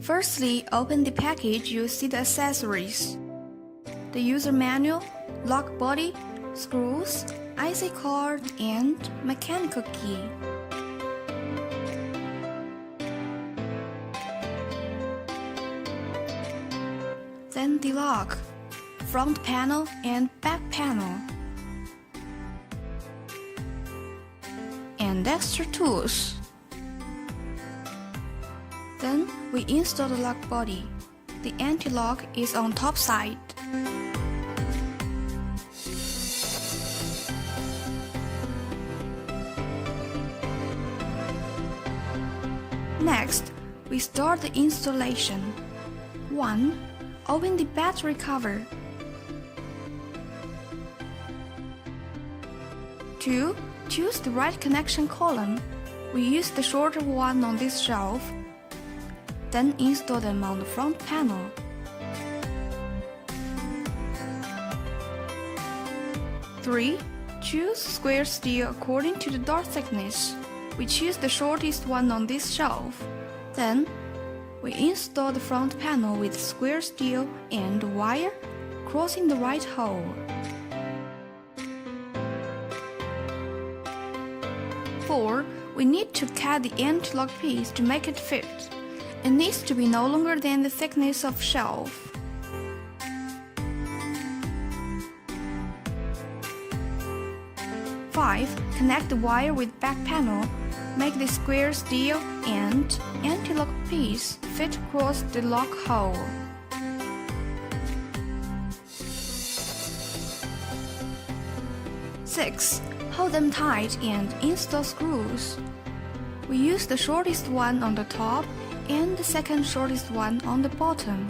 Firstly, open the package. You see the accessories, the user manual, lock body, screws, IC card, and mechanical key. Then the lock, front panel and back panel, and extra tools. Then we install the lock body. The anti-lock is on top side. Next, we start the installation. 1. Open the battery cover. 2. Choose the right connection column. We use the shorter one on this shelf. Then install them on the front panel. 3. Choose square steel according to the dart thickness. We choose the shortest one on this shelf. Then, we install the front panel with square steel and wire crossing the right hole. 4. We need to cut the anti-lock piece to make it fit. It needs to be no longer than the thickness of shelf. 5. Connect the wire with back panel. Make the square steel and anti-lock piece fit across the lock hole. 6. Hold them tight and install screws. We use the shortest one on the top and the second shortest one on the bottom.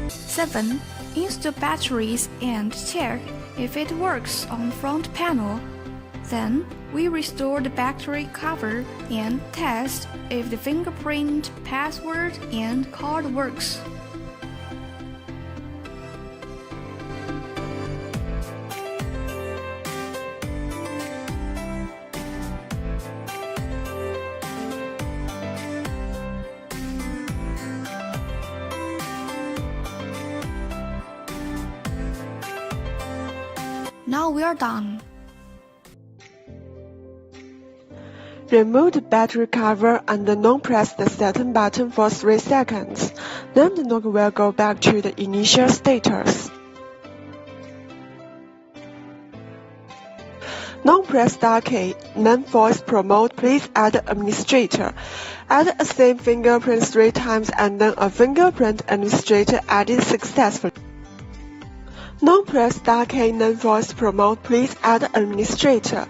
7. Install batteries and check if it works on front panel. Then we restore the battery cover and test if the fingerprint, password, and card works. Now we are done. Remove the battery cover and then press the Setting button for 3 seconds. Then the knob will go back to the initial status. Now press Start key, then voice prompt please add administrator. Add a same fingerprint 3 times and then a fingerprint administrator added successfully. Now press Start key, then voice prompt please add administrator.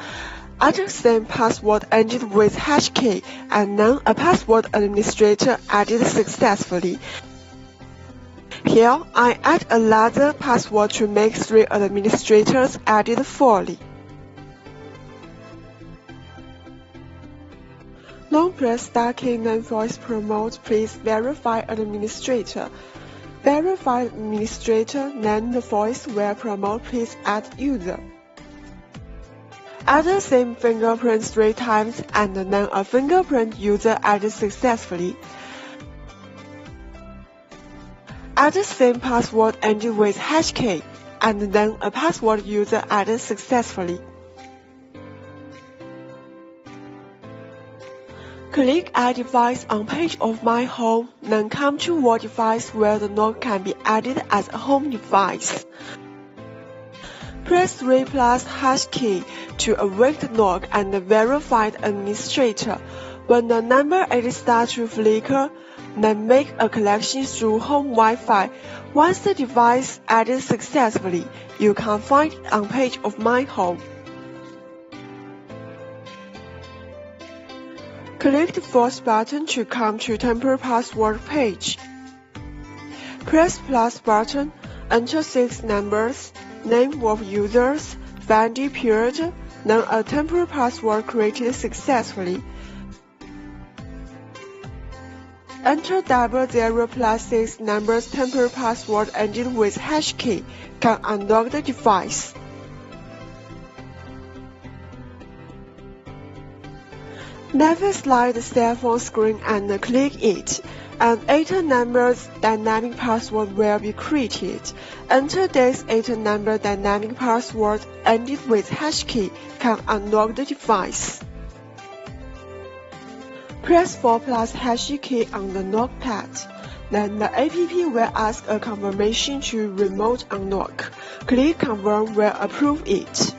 Add the same password ended with hash key and then a password administrator added successfully. Here, I add another password to make 3 administrators added fully. Now press Start key, then voice prompt please verify administrator. Verify administrator, then the voice will promote please add user. Add the same fingerprint 3 times and then a fingerprint user added successfully. Add the same password ended with hash key and then a password user added successfully. Click Add Device on page of My Home, then come to What device where the knob can be added as a home device. Press 3 plus hash key to awake the knob and verify the administrator. When the number 8 starts to flicker, then make a connection through home Wi-Fi. Once the device added successfully, you can find it on page of My Home. Click the Force button to come to temporary password page. Press plus button, enter 6 numbers, name of users, validity period, then a temporary password created successfully. Enter 00 plus 6 numbers temporary password ending with hash key, can unlock the device. Never slide the cell phone screen and click it. An 8-number dynamic password will be created. Enter this 8-number dynamic password ended with hash key can unlock the device. Press 4+ hash key on the lock pad. Then the app will ask a confirmation to remote unlock. Click confirm will approve it.